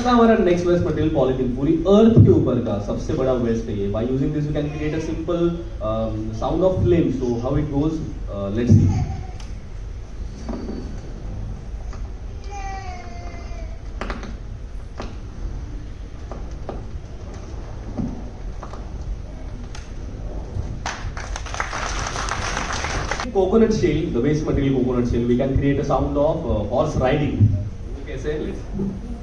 था हमारा next waste material polythene, पूरी अर्थ के ऊपर का सबसे बड़ा वेस्ट है ये. By using this you can create a simple sound of flame. So how it goes, let's see. Coconut shell, the waste material coconut shell, we can create a sound of horse riding. कैसे? Let's